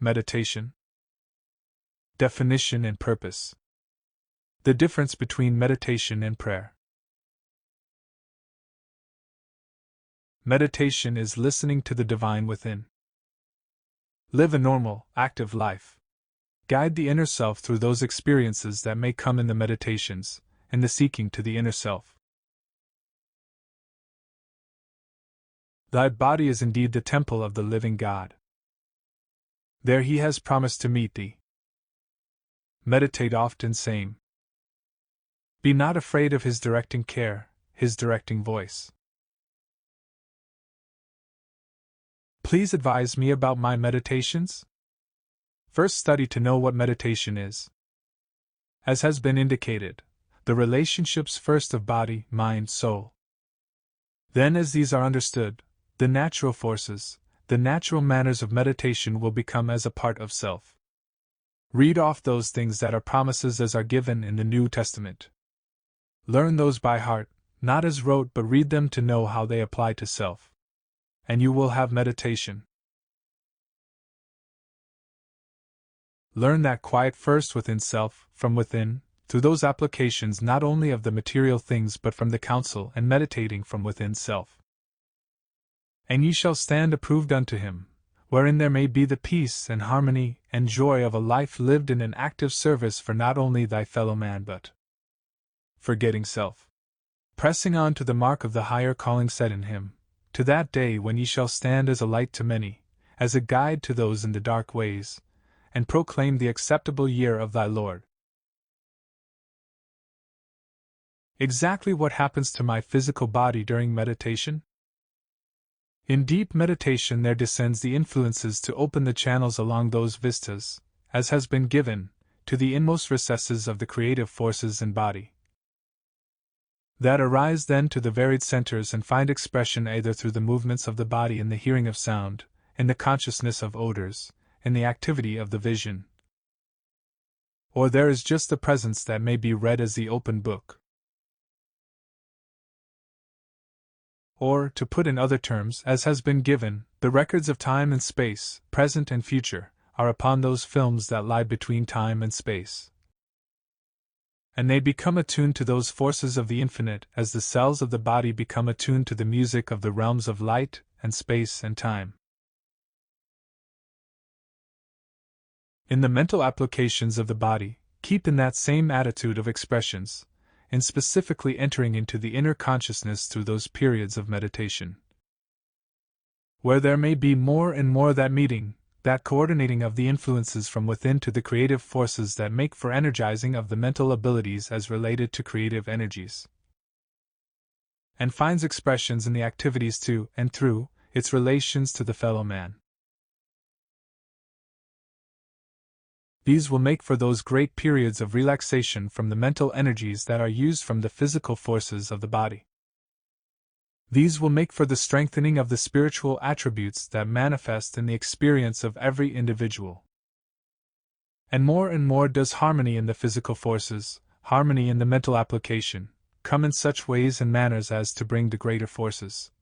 Meditation. Definition and purpose. The difference between meditation and prayer. Meditation is listening to the divine within. Live a normal, active life. Guide the inner self through those experiences that may come in the meditations, in the seeking to the inner self. Thy body is indeed the temple of the living God. There he has promised to meet thee. Meditate often, saying, be not afraid of his directing care, his directing voice. Please advise me about my meditations? First, study to know what meditation is. As has been indicated, the relationships first of body, mind, soul. Then, as these are understood, the natural forces, the natural manners of meditation will become as a part of self. Read off those things that are promises as are given in the New Testament. Learn those by heart, not as rote, but read them to know how they apply to self. And you will have meditation. Learn that quiet first within self, from within, through those applications not only of the material things but from the counsel and meditating from within self. And ye shall stand approved unto him, wherein there may be the peace and harmony and joy of a life lived in an active service for not only thy fellow man but forgetting self. Pressing on to the mark of the higher calling set in him, to that day when ye shall stand as a light to many, as a guide to those in the dark ways, and proclaim the acceptable year of thy Lord. Exactly what happens to my physical body during meditation? In deep meditation there descends the influences to open the channels along those vistas, as has been given, to the inmost recesses of the creative forces in body. That arise then to the varied centers and find expression either through the movements of the body in the hearing of sound, in the consciousness of odors, in the activity of the vision. Or there is just the presence that may be read as the open book. Or, to put in other terms, as has been given, the records of time and space, present and future, are upon those films that lie between time and space. And they become attuned to those forces of the infinite as the cells of the body become attuned to the music of the realms of light and space and time. In the mental applications of the body, keep in that same attitude of expressions, in specifically entering into the inner consciousness through those periods of meditation, where there may be more and more that meeting, that coordinating of the influences from within to the creative forces that make for energizing of the mental abilities as related to creative energies, and finds expressions in the activities to and through its relations to the fellow man. These will make for those great periods of relaxation from the mental energies that are used from the physical forces of the body. These will make for the strengthening of the spiritual attributes that manifest in the experience of every individual. And more does harmony in the physical forces, harmony in the mental application, come in such ways and manners as to bring the greater forces,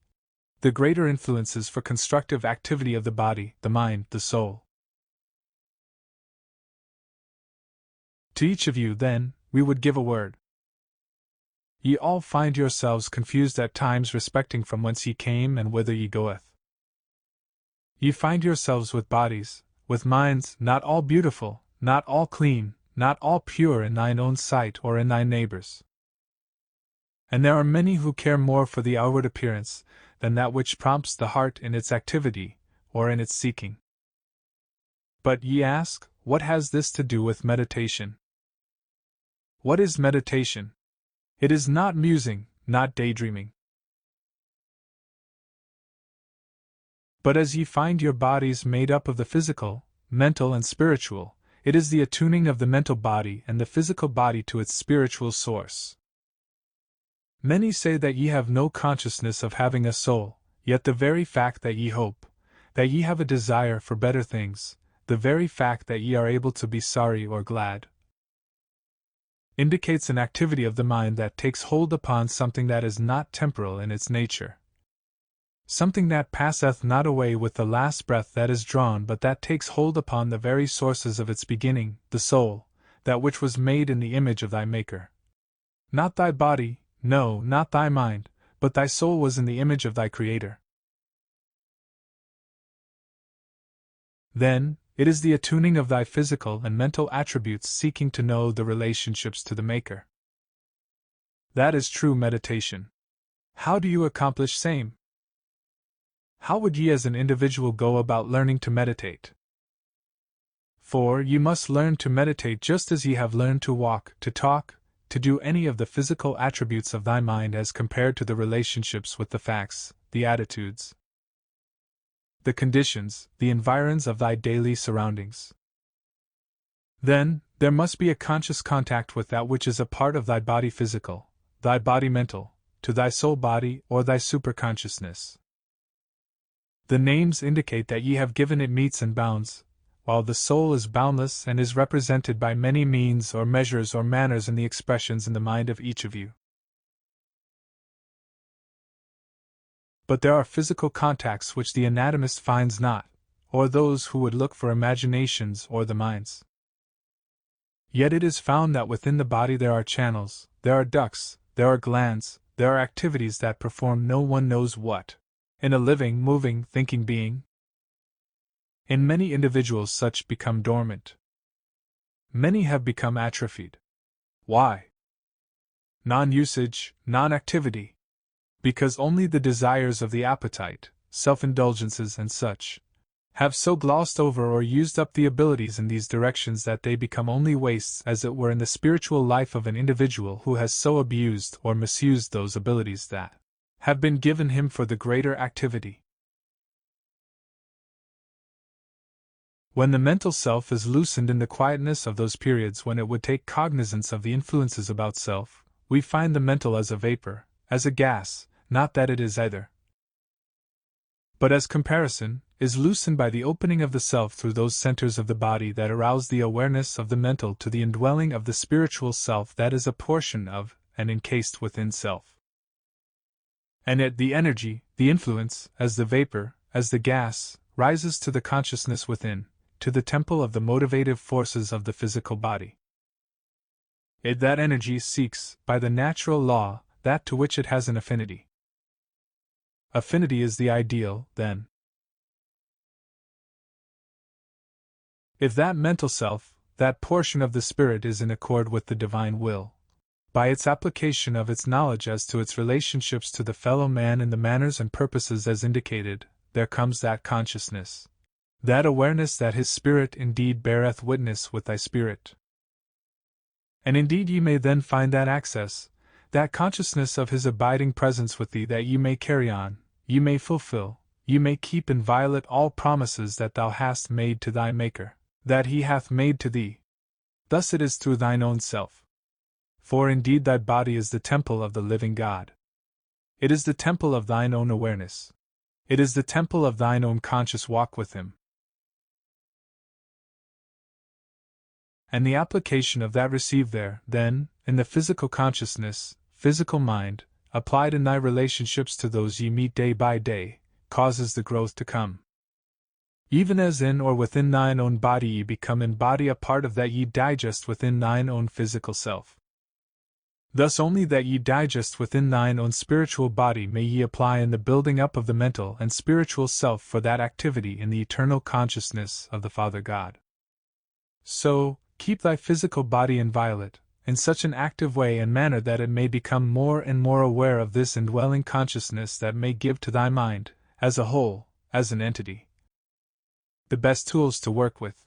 the greater influences for constructive activity of the body, the mind, the soul. To each of you, then, we would give a word. Ye all find yourselves confused at times respecting from whence ye came and whither ye goeth. Ye find yourselves with bodies, with minds, not all beautiful, not all clean, not all pure in thine own sight or in thy neighbor's. And there are many who care more for the outward appearance than that which prompts the heart in its activity, or in its seeking. But ye ask, what has this to do with meditation? What is meditation? It is not musing, not daydreaming. But as ye find your bodies made up of the physical, mental, and spiritual, it is the attuning of the mental body and the physical body to its spiritual source. Many say that ye have no consciousness of having a soul, yet the very fact that ye hope, that ye have a desire for better things, the very fact that ye are able to be sorry or glad, indicates an activity of the mind that takes hold upon something that is not temporal in its nature, something that passeth not away with the last breath that is drawn, but that takes hold upon the very sources of its beginning, the soul, that which was made in the image of thy Maker. Not thy body, no, not thy mind, but thy soul was in the image of thy Creator. Then, it is the attuning of thy physical and mental attributes seeking to know the relationships to the Maker. That is true meditation. How do you accomplish same? How would ye as an individual go about learning to meditate? For ye must learn to meditate just as ye have learned to walk, to talk, to do any of the physical attributes of thy mind as compared to the relationships with the facts, the attitudes, the conditions, the environs of thy daily surroundings. Then, there must be a conscious contact with that which is a part of thy body physical, thy body mental, to thy soul body or thy superconsciousness. The names indicate that ye have given it metes and bounds, while the soul is boundless and is represented by many means or measures or manners in the expressions in the mind of each of you. But there are physical contacts which the anatomist finds not, or those who would look for imaginations or the minds. Yet it is found that within the body there are channels, there are ducts, there are glands, there are activities that perform no one knows what, in a living, moving, thinking being. In many individuals such become dormant. Many have become atrophied. Why? Non-usage, non-activity. Because only the desires of the appetite, self-indulgences and such, have so glossed over or used up the abilities in these directions that they become only wastes as it were in the spiritual life of an individual who has so abused or misused those abilities that have been given him for the greater activity. When the mental self is loosened in the quietness of those periods when it would take cognizance of the influences about self, we find the mental as a vapor, as a gas, not that it is either, but as comparison, is loosened by the opening of the self through those centers of the body that arouse the awareness of the mental to the indwelling of the spiritual self that is a portion of, and encased within self. And yet the energy, the influence, as the vapor, as the gas, rises to the consciousness within, to the temple of the motivative forces of the physical body. That energy seeks, by the natural law, that to which it has an affinity. Affinity is the ideal, then. If that mental self, that portion of the spirit is in accord with the divine will, by its application of its knowledge as to its relationships to the fellow man in the manners and purposes as indicated, there comes that consciousness, that awareness that his spirit indeed beareth witness with thy spirit. And indeed ye may then find that access, that consciousness of his abiding presence with thee that ye may carry on, ye may fulfill, ye may keep inviolate all promises that thou hast made to thy Maker, that he hath made to thee. Thus it is through thine own self. For indeed thy body is the temple of the living God. It is the temple of thine own awareness. It is the temple of thine own conscious walk with him. And the application of that received there, then, in the physical consciousness, physical mind, applied in thy relationships to those ye meet day by day, causes the growth to come. Even as in or within thine own body ye become in body a part of that ye digest within thine own physical self. Thus only that ye digest within thine own spiritual body may ye apply in the building up of the mental and spiritual self for that activity in the eternal consciousness of the Father God. So, keep thy physical body inviolate, in such an active way and manner that it may become more and more aware of this indwelling consciousness that may give to thy mind, as a whole, as an entity, the best tools to work with.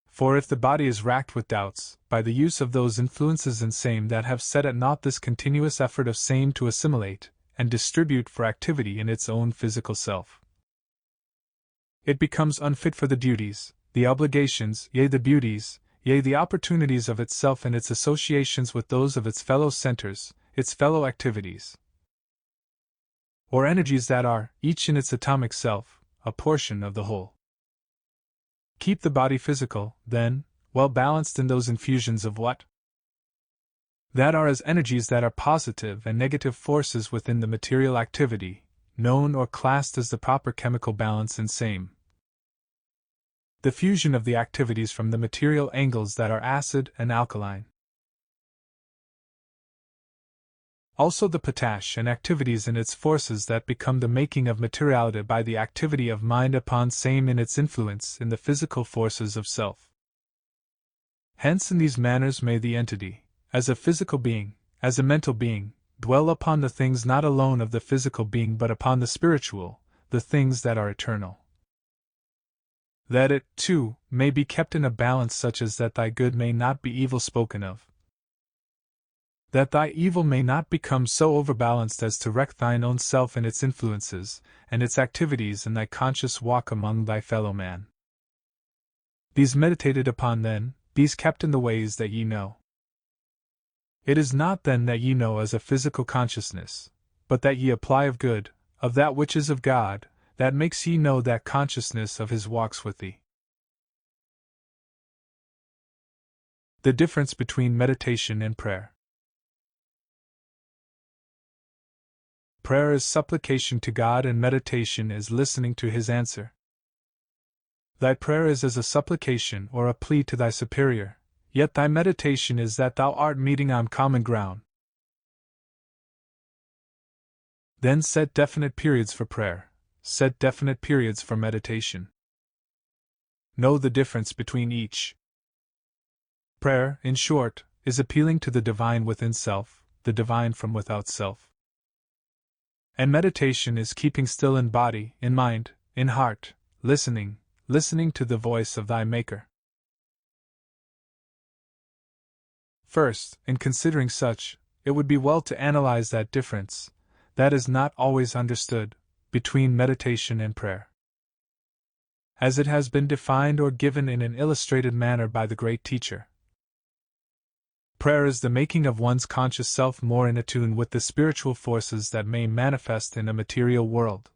For if the body is racked with doubts, by the use of those influences and same that have set at naught this continuous effort of same to assimilate, and distribute for activity in its own physical self, it becomes unfit for the duties, the obligations, yea the beauties, yea the opportunities of itself and its associations with those of its fellow centers, its fellow activities, or energies that are, each in its atomic self, a portion of the whole. Keep the body physical, then, well balanced in those infusions of what? that are as energies that are positive and negative forces within the material activity, known or classed as the proper chemical balance in same. The fusion of the activities from the material angles that are acid and alkaline. Also the potash and activities in its forces that become the making of materiality by the activity of mind upon same in its influence in the physical forces of self. Hence in these manners may the entity, as a physical being, as a mental being, dwell upon the things not alone of the physical being but upon the spiritual, the things that are eternal. That it, too, may be kept in a balance such as that thy good may not be evil spoken of. That thy evil may not become so overbalanced as to wreck thine own self and its influences, and its activities in thy conscious walk among thy fellow man. These meditated upon then, these kept in the ways that ye know. It is not then that ye know as a physical consciousness, but that ye apply of good, of that which is of God, that makes ye know that consciousness of his walks with thee. The difference between meditation and prayer. Prayer is supplication to God and meditation is listening to his answer. Thy prayer is as a supplication or a plea to thy superior, yet thy meditation is that thou art meeting on common ground. Then set definite periods for prayer, set definite periods for meditation. Know the difference between each. Prayer, in short, is appealing to the divine within self, the divine from without self. And meditation is keeping still in body, in mind, in heart, listening to the voice of thy Maker. First, in considering such, it would be well to analyze that difference, that is not always understood, between meditation and prayer. As it has been defined or given in an illustrated manner by the great teacher. Prayer is the making of one's conscious self more in attune with the spiritual forces that may manifest in a material world,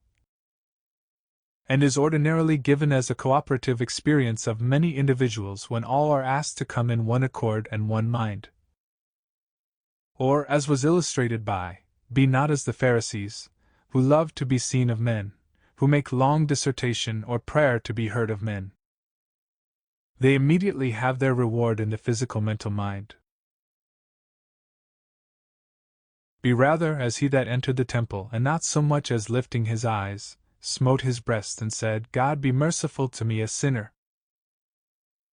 and is ordinarily given as a cooperative experience of many individuals when all are asked to come in one accord and one mind. Or, as was illustrated by, be not as the Pharisees, who love to be seen of men, who make long dissertation or prayer to be heard of men. They immediately have their reward in the physical mental mind. Be rather as he that entered the temple, and not so much as lifting his eyes, smote his breast and said, God be merciful to me a sinner.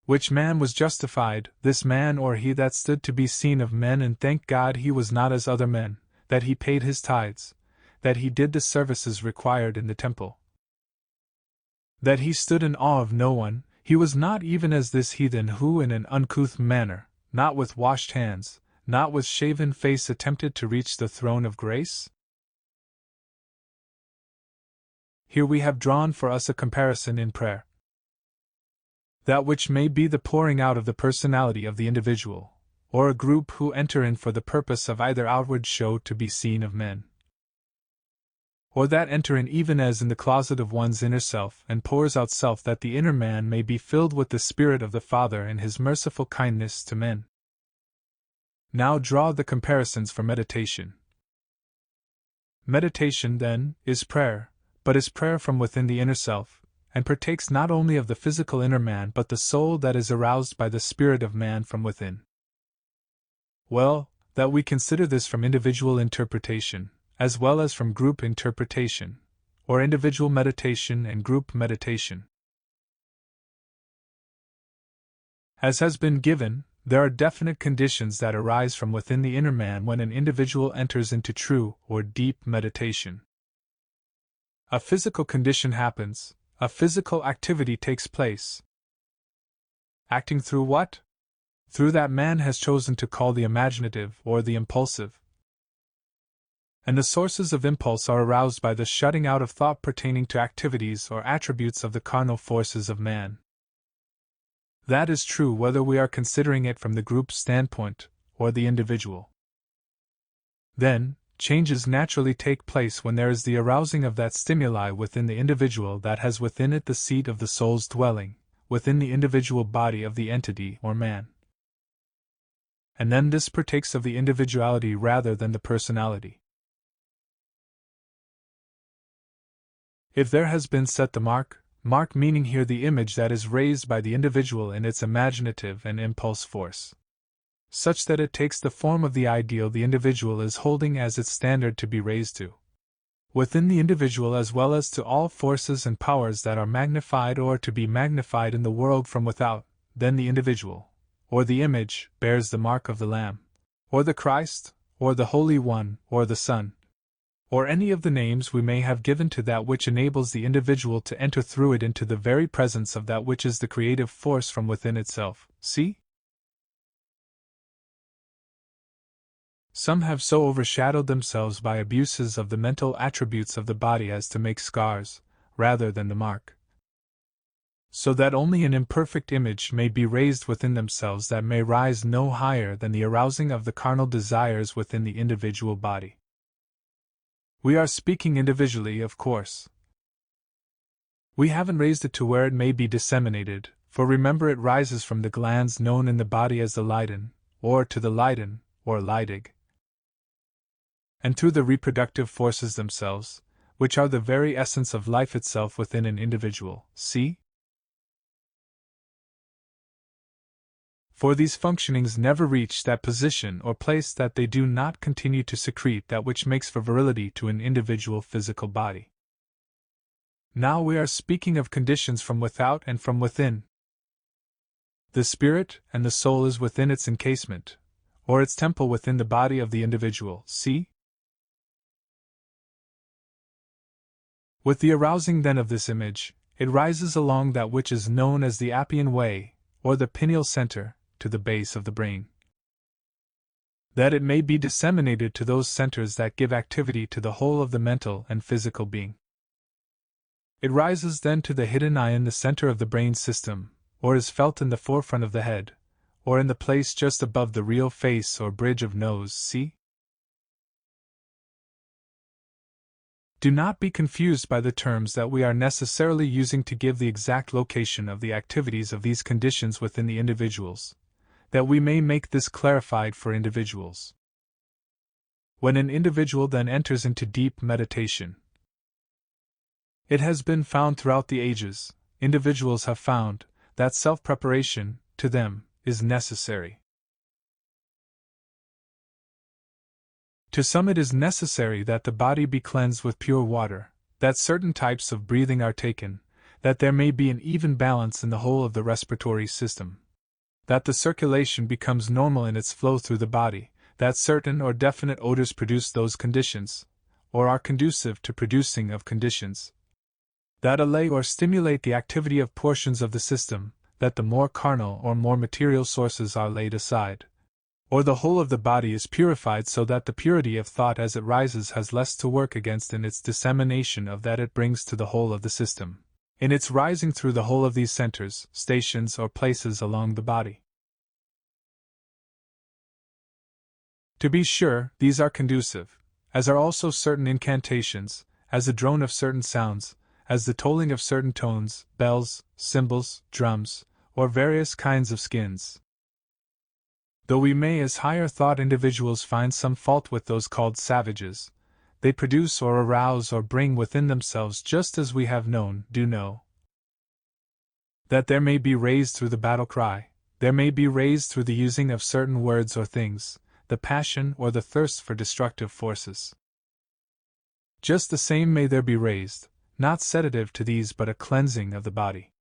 Which man was justified, this man or he that stood to be seen of men, and thank God he was not as other men, that he paid his tithes, that he did the services required in the temple, that he stood in awe of no one, he was not even as this heathen who in an uncouth manner, not with washed hands, not with shaven face attempted to reach the throne of grace? Here we have drawn for us a comparison in prayer. That which may be the pouring out of the personality of the individual, or a group who enter in for the purpose of either outward show to be seen of men, or that enter in even as in the closet of one's inner self and pours out self that the inner man may be filled with the Spirit of the Father and his merciful kindness to men. Now draw the comparisons for meditation. Meditation, then, is prayer, but is prayer from within the inner self, and partakes not only of the physical inner man but the soul that is aroused by the spirit of man from within. Well, that we consider this from individual interpretation, as well as from group interpretation, or individual meditation and group meditation. As has been given, there are definite conditions that arise from within the inner man when an individual enters into true or deep meditation. A physical condition happens, a physical activity takes place. Acting through what? Through that man has chosen to call the imaginative or the impulsive. And the sources of impulse are aroused by the shutting out of thought pertaining to activities or attributes of the carnal forces of man. That is true whether we are considering it from the group standpoint or the individual. Then, changes naturally take place when there is the arousing of that stimuli within the individual that has within it the seat of the soul's dwelling, within the individual body of the entity or man. and then this partakes of the individuality rather than the personality. If there has been set the mark meaning here the image that is raised by the individual in its imaginative and impulse force, such that it takes the form of the ideal the individual is holding as its standard to be raised to, within the individual as well as to all forces and powers that are magnified or to be magnified in the world from without, then the individual, or the image, bears the mark of the Lamb, or the Christ, or the Holy One, or the Son, or any of the names we may have given to that which enables the individual to enter through it into the very presence of that which is the creative force from within itself. See? Some have so overshadowed themselves by abuses of the mental attributes of the body as to make scars, rather than the mark, so that only an imperfect image may be raised within themselves that may rise no higher than the arousing of the carnal desires within the individual body. We are speaking individually, of course. We haven't raised it to where it may be disseminated, for remember it rises from the glands known in the body as the Leiden, or to the Leiden, or Leidig, and through the reproductive forces themselves, which are the very essence of life itself within an individual. See? For these functionings never reach that position or place that they do not continue to secrete that which makes for virility to an individual physical body. Now we are speaking of conditions from without and from within. The spirit and the soul is within its encasement, or its temple within the body of the individual. See? With the arousing then of this image, it rises along that which is known as the Appian Way, or the pineal center, to the base of the brain, that it may be disseminated to those centers that give activity to the whole of the mental and physical being. It rises then to the hidden eye in the center of the brain system, or is felt in the forefront of the head, or in the place just above the real face or bridge of nose. See? Do not be confused by the terms that we are necessarily using to give the exact location of the activities of these conditions within the individuals, that we may make this clarified for individuals. When an individual then enters into deep meditation, it has been found throughout the ages, individuals have found, that self-preparation, to them, is necessary. To some it is necessary that the body be cleansed with pure water, that certain types of breathing are taken, that there may be an even balance in the whole of the respiratory system, that the circulation becomes normal in its flow through the body, that certain or definite odors produce those conditions, or are conducive to producing of conditions, that allay or stimulate the activity of portions of the system, that the more carnal or more material sources are laid aside, or the whole of the body is purified so that the purity of thought as it rises has less to work against in its dissemination of that it brings to the whole of the system, in its rising through the whole of these centers, stations, or places along the body. To be sure, these are conducive, as are also certain incantations, as the drone of certain sounds, as the tolling of certain tones, bells, cymbals, drums, or various kinds of skins. Though we may as higher thought individuals find some fault with those called savages, they produce or arouse or bring within themselves just as we have known, do know. That there may be raised through the battle cry, there may be raised through the using of certain words or things, the passion or the thirst for destructive forces. Just the same may there be raised, not sedative to these but a cleansing of the body.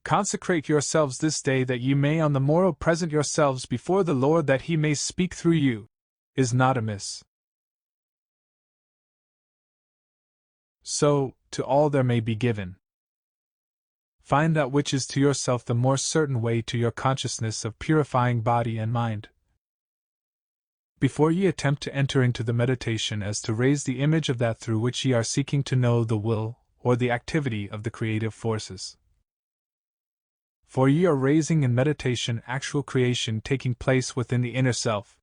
Consecrate yourselves this day that ye may on the morrow present yourselves before the Lord that he may speak through you, is not amiss. So, to all there may be given. Find that which is to yourself the more certain way to your consciousness of purifying body and mind, before ye attempt to enter into the meditation as to raise the image of that through which ye are seeking to know the will, or the activity of the creative forces. For ye are raising in meditation actual creation taking place within the inner self.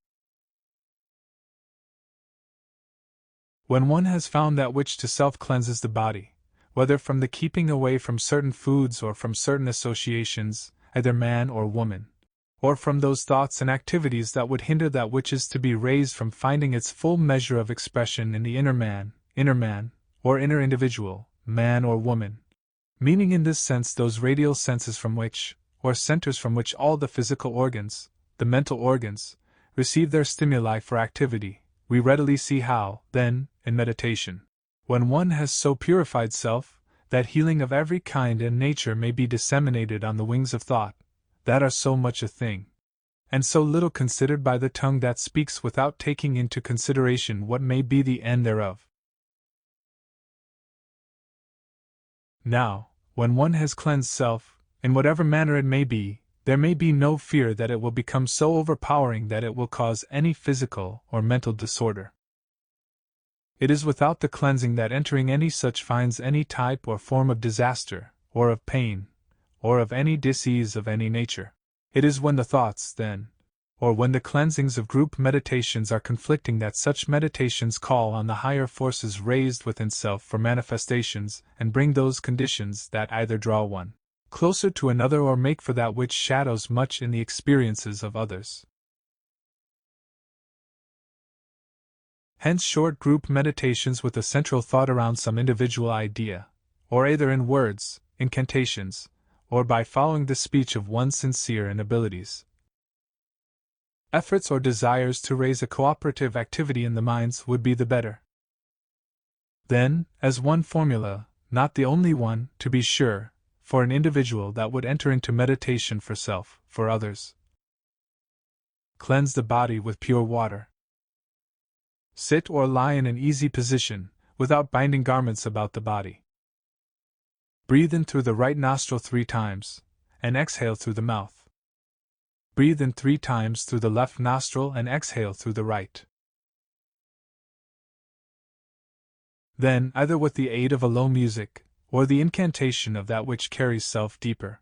When one has found that which to self cleanses the body, whether from the keeping away from certain foods or from certain associations, either man or woman, or from those thoughts and activities that would hinder that which is to be raised from finding its full measure of expression in the inner man, or inner individual, man or woman, meaning in this sense those radial senses from which, or centers from which all the physical organs, the mental organs, receive their stimuli for activity. We readily see how, then, in meditation, when one has so purified self, that healing of every kind and nature may be disseminated on the wings of thought, that are so much a thing, and so little considered by the tongue that speaks without taking into consideration what may be the end thereof. Now, when one has cleansed self, in whatever manner it may be, there may be no fear that it will become so overpowering that it will cause any physical or mental disorder. It is without the cleansing that entering any such finds any type or form of disaster, or of pain, or of any disease of any nature. It is when the thoughts, then, or when the cleansings of group meditations are conflicting that such meditations call on the higher forces raised within self for manifestations and bring those conditions that either draw one closer to another or make for that which shadows much in the experiences of others. Hence short group meditations with a central thought around some individual idea, or either in words, incantations, or by following the speech of one's sincere abilities. Efforts or desires to raise a cooperative activity in the minds would be the better. Then, as one formula, not the only one, to be sure, for an individual that would enter into meditation for self, for others. Cleanse the body with pure water. Sit or lie in an easy position, without binding garments about the body. Breathe in through the right nostril 3 times, and exhale through the mouth. Breathe in 3 times through the left nostril and exhale through the right. Then, either with the aid of a low music, or the incantation of that which carries self deeper,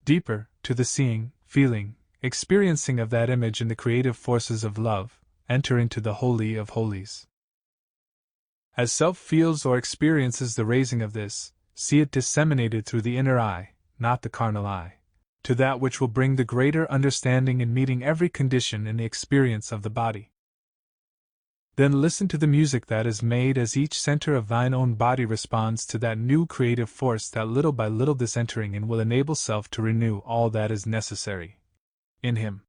to the seeing, feeling, experiencing of that image in the creative forces of love, enter into the Holy of Holies. As self feels or experiences the raising of this, see it disseminated through the inner eye, not the carnal eye, to that which will bring the greater understanding in meeting every condition in the experience of the body. Then listen to the music that is made as each center of thine own body responds to that new creative force that little by little this entering in will enable self to renew all that is necessary in him.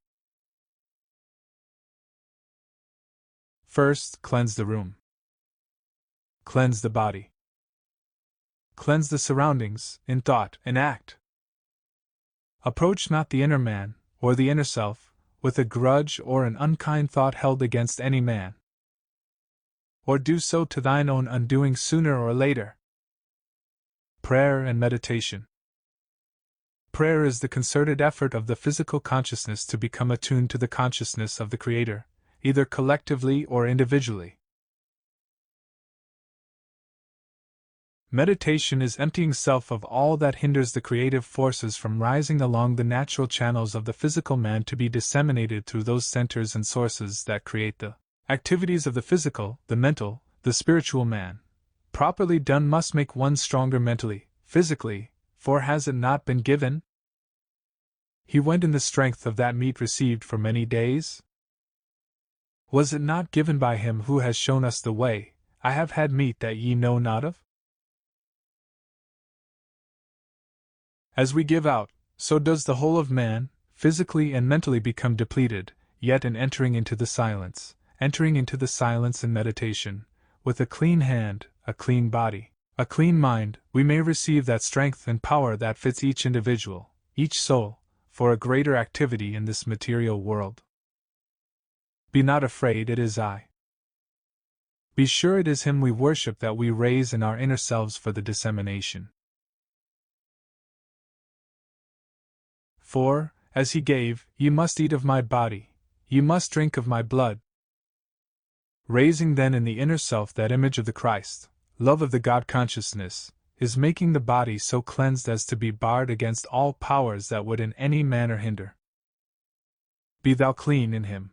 First, cleanse the room. Cleanse the body. Cleanse the surroundings, in thought and act. Approach not the inner man, or the inner self, with a grudge or an unkind thought held against any man. Or do so to thine own undoing sooner or later. Prayer and meditation. Prayer is the concerted effort of the physical consciousness to become attuned to the consciousness of the Creator, either collectively or individually. Meditation is emptying self of all that hinders the creative forces from rising along the natural channels of the physical man to be disseminated through those centers and sources that create the activities of the physical, the mental, the spiritual man. Properly done must make one stronger mentally, physically, for has it not been given? He went in the strength of that meat received for many days? Was it not given by him who has shown us the way, I have had meat that ye know not of? As we give out, so does the whole of man, physically and mentally become depleted, yet in entering into the silence in meditation, with a clean hand, a clean body, a clean mind, we may receive that strength and power that fits each individual, each soul, for a greater activity in this material world. Be not afraid, it is I. Be sure it is Him we worship that we raise in our inner selves for the dissemination. For, as He gave, ye must eat of my body, ye must drink of my blood. Raising then in the inner self that image of the Christ, love of the God consciousness, is making the body so cleansed as to be barred against all powers that would in any manner hinder. Be thou clean in Him.